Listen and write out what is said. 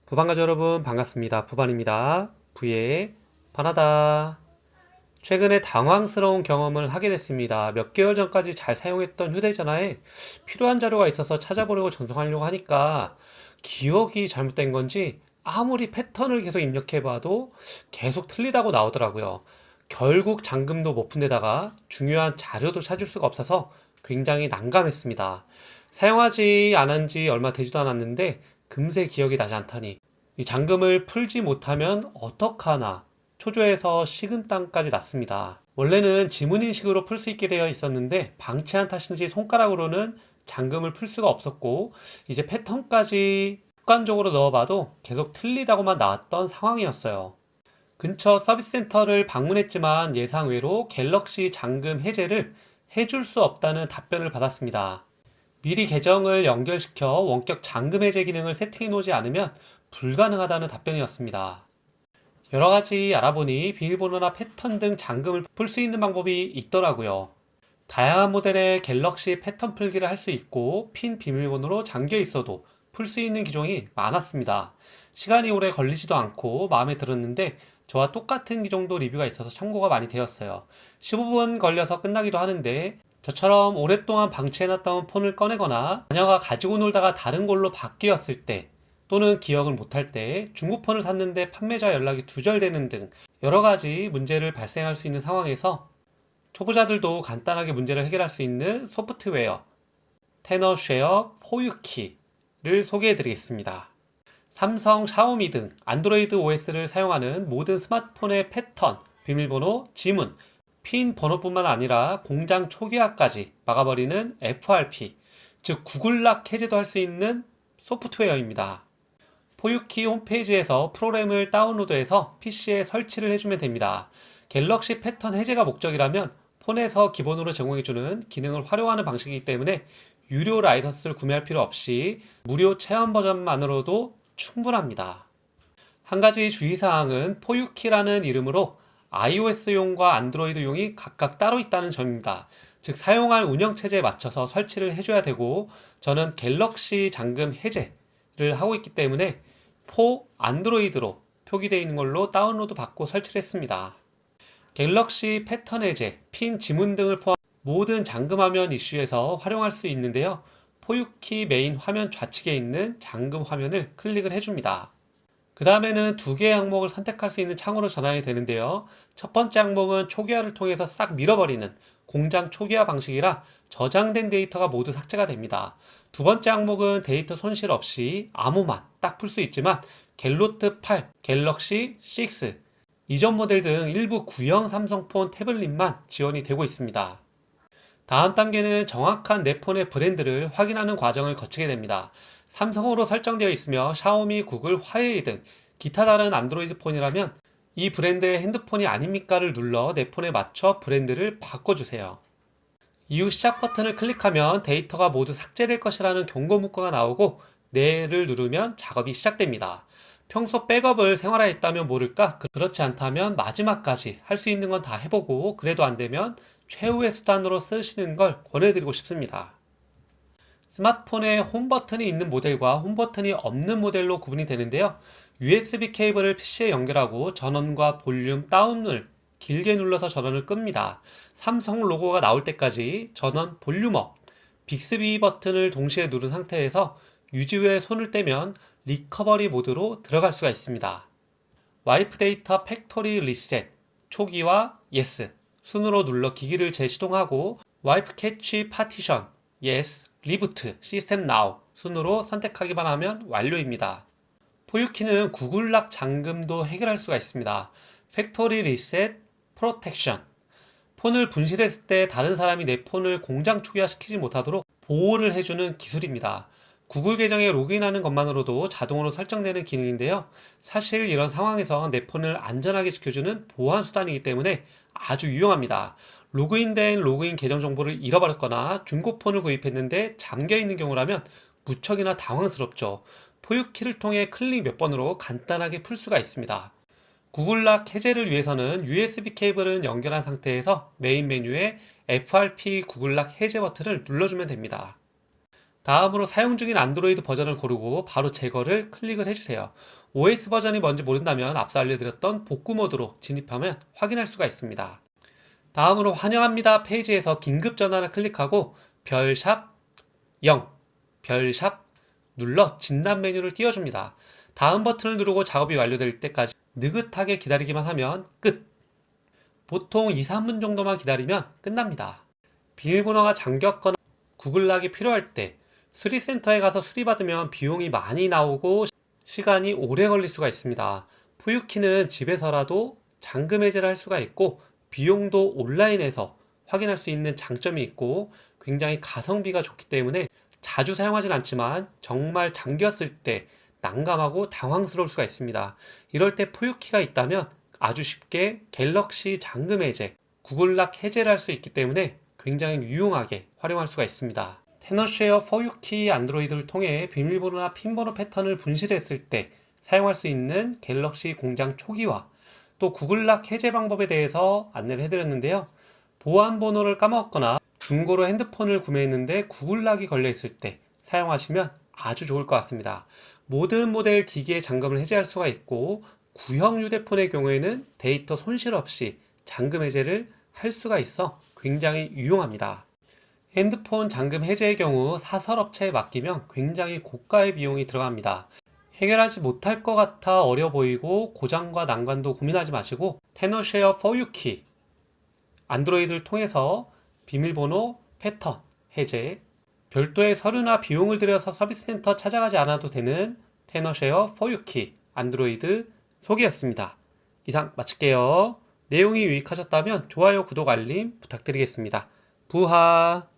부반가족 여러분 반갑습니다. 부반입니다. 부의 반하다. 최근에 당황스러운 경험을 하게 됐습니다. 몇 개월 전까지 잘 사용했던 휴대전화에 필요한 자료가 있어서 찾아보려고 전송하려고 하니까 기억이 잘못된 건지 아무리 패턴을 계속 입력해봐도 계속 틀리다고 나오더라고요. 결국 잠금도 못 푼 데다가 중요한 자료도 찾을 수가 없어서 굉장히 난감했습니다. 사용하지 않은 지 얼마 되지도 않았는데 금세 기억이 나지 않다니 이 잠금을 풀지 못하면 어떡하나 초조해서 식은땀까지 났습니다. 원래는 지문인식으로 풀 수 있게 되어 있었는데 방치한 탓인지 손가락으로는 잠금을 풀 수가 없었고 이제 패턴까지 습관적으로 넣어봐도 계속 틀리다고만 나왔던 상황이었어요. 근처 서비스 센터를 방문했지만 예상외로 갤럭시 잠금 해제를 해줄 수 없다는 답변을 받았습니다. 미리 계정을 연결시켜 원격 잠금 해제 기능을 세팅해 놓지 않으면 불가능하다는 답변이었습니다. 여러가지 알아보니 비밀번호나 패턴 등 잠금을 풀 수 있는 방법이 있더라고요. 다양한 모델의 갤럭시 패턴 풀기를 할 수 있고 핀 비밀번호로 잠겨 있어도 풀 수 있는 기종이 많았습니다. 시간이 오래 걸리지도 않고 마음에 들었는데 저와 똑같은 기종도 리뷰가 있어서 참고가 많이 되었어요. 15분 걸려서 끝나기도 하는데 저처럼 오랫동안 방치해놨던 폰을 꺼내거나 자녀가 가지고 놀다가 다른 걸로 바뀌었을 때 또는 기억을 못할 때 중고폰을 샀는데 판매자 연락이 두절되는 등 여러가지 문제를 발생할 수 있는 상황에서 초보자들도 간단하게 문제를 해결할 수 있는 소프트웨어 테너쉐어 포유키를 소개해 드리겠습니다. 삼성, 샤오미 등 안드로이드 OS를 사용하는 모든 스마트폰의 패턴, 비밀번호, 지문, 핀 번호뿐만 아니라 공장 초기화까지 막아버리는 FRP, 즉 구글락 해제도 할 수 있는 소프트웨어입니다. 포유키 홈페이지에서 프로그램을 다운로드해서 PC에 설치를 해주면 됩니다. 갤럭시 패턴 해제가 목적이라면 폰에서 기본으로 제공해주는 기능을 활용하는 방식이기 때문에 유료 라이선스를 구매할 필요 없이 무료 체험 버전만으로도 충분합니다. 한 가지 주의사항은 포유키라는 이름으로 iOS용과 안드로이드용이 각각 따로 있다는 점입니다. 즉 사용할 운영체제에 맞춰서 설치를 해줘야 되고 저는 갤럭시 잠금 해제를 하고 있기 때문에 포 안드로이드로 표기되어 있는 걸로 다운로드 받고 설치를 했습니다. 갤럭시 패턴 해제, 핀 지문 등을 포함한 모든 잠금화면 이슈에서 활용할 수 있는데요. 포유키 메인 화면 좌측에 있는 잠금 화면을 클릭을 해줍니다. 그 다음에는 두 개의 항목을 선택할 수 있는 창으로 전환이 되는데요. 첫 번째 항목은 초기화를 통해서 싹 밀어버리는 공장 초기화 방식이라 저장된 데이터가 모두 삭제가 됩니다. 두 번째 항목은 데이터 손실 없이 암호만 딱 풀 수 있지만 갤노트 8, 갤럭시 6, 이전 모델 등 일부 구형 삼성폰 태블릿만 지원이 되고 있습니다. 다음 단계는 정확한 내 폰의 브랜드를 확인하는 과정을 거치게 됩니다. 삼성으로 설정되어 있으며 샤오미, 구글, 화웨이 등 기타 다른 안드로이드 폰이라면 이 브랜드의 핸드폰이 아닙니까를 눌러 내 폰에 맞춰 브랜드를 바꿔주세요. 이후 시작 버튼을 클릭하면 데이터가 모두 삭제될 것이라는 경고 문구가 나오고 네를 누르면 작업이 시작됩니다. 평소 백업을 생활화에 했다면 모를까? 그렇지 않다면 마지막까지 할 수 있는 건 다 해보고 그래도 안되면 최후의 수단으로 쓰시는 걸 권해드리고 싶습니다. 스마트폰에 홈 버튼이 있는 모델과 홈 버튼이 없는 모델로 구분이 되는데요. USB 케이블을 PC에 연결하고 전원과 볼륨 다운을 길게 눌러서 전원을 끕니다. 삼성 로고가 나올 때까지 전원 볼륨업, 빅스비 버튼을 동시에 누른 상태에서 유지 후에 손을 떼면 리커버리 모드로 들어갈 수가 있습니다. 와이프 데이터 팩토리 리셋, 초기화, 예스 순으로 눌러 기기를 재시동하고 와이프 캐치 파티션, 예스, 리부트, 시스템 나우 순으로 선택하기만 하면 완료입니다. 포유키는 구글락 잠금도 해결할 수가 있습니다. 팩토리 리셋, 프로텍션, 폰을 분실했을 때 다른 사람이 내 폰을 공장 초기화 시키지 못하도록 보호를 해주는 기술입니다. 구글 계정에 로그인하는 것만으로도 자동으로 설정되는 기능인데요. 사실 이런 상황에서 내 폰을 안전하게 지켜주는 보안 수단이기 때문에 아주 유용합니다. 로그인된 로그인 계정 정보를 잃어버렸거나 중고폰을 구입했는데 잠겨있는 경우라면 무척이나 당황스럽죠. 포유키를 통해 클릭 몇 번으로 간단하게 풀 수가 있습니다. 구글락 해제를 위해서는 USB 케이블은 연결한 상태에서 메인 메뉴에 FRP 구글락 해제 버튼을 눌러주면 됩니다. 다음으로 사용 중인 안드로이드 버전을 고르고 바로 제거를 클릭을 해주세요. OS 버전이 뭔지 모른다면 앞서 알려드렸던 복구 모드로 진입하면 확인할 수가 있습니다. 다음으로 환영합니다 페이지에서 긴급 전화를 클릭하고 별샵 0, 별샵 눌러 진단 메뉴를 띄워줍니다. 다음 버튼을 누르고 작업이 완료될 때까지 느긋하게 기다리기만 하면 끝! 보통 2, 3분 정도만 기다리면 끝납니다. 비밀번호가 잠겼거나 구글락이 필요할 때 수리센터에 가서 수리받으면 비용이 많이 나오고 시간이 오래 걸릴 수가 있습니다. 포유키는 집에서라도 잠금 해제를 할 수가 있고 비용도 온라인에서 확인할 수 있는 장점이 있고 굉장히 가성비가 좋기 때문에 자주 사용하진 않지만 정말 잠겼을 때 난감하고 당황스러울 수가 있습니다. 이럴 때 포유키가 있다면 아주 쉽게 갤럭시 잠금 해제, 구글락 해제를 할 수 있기 때문에 굉장히 유용하게 활용할 수가 있습니다. 테너쉐어 포유키 안드로이드를 통해 비밀번호나 핀번호 패턴을 분실했을 때 사용할 수 있는 갤럭시 공장 초기화, 또 구글락 해제 방법에 대해서 안내를 해드렸는데요. 보안번호를 까먹었거나 중고로 핸드폰을 구매했는데 구글락이 걸려있을 때 사용하시면 아주 좋을 것 같습니다. 모든 모델 기기의 잠금을 해제할 수가 있고 구형 휴대폰의 경우에는 데이터 손실 없이 잠금 해제를 할 수가 있어 굉장히 유용합니다. 핸드폰 잠금 해제의 경우 사설업체에 맡기면 굉장히 고가의 비용이 들어갑니다. 해결하지 못할 것 같아 어려 보이고 고장과 난관도 고민하지 마시고 테너쉐어 포유키 안드로이드를 통해서 비밀번호, 패턴, 해제, 별도의 서류나 비용을 들여서 서비스센터 찾아가지 않아도 되는 테너쉐어 포유키 안드로이드 소개였습니다. 이상 마칠게요. 내용이 유익하셨다면 좋아요, 구독, 알림 부탁드리겠습니다. 부하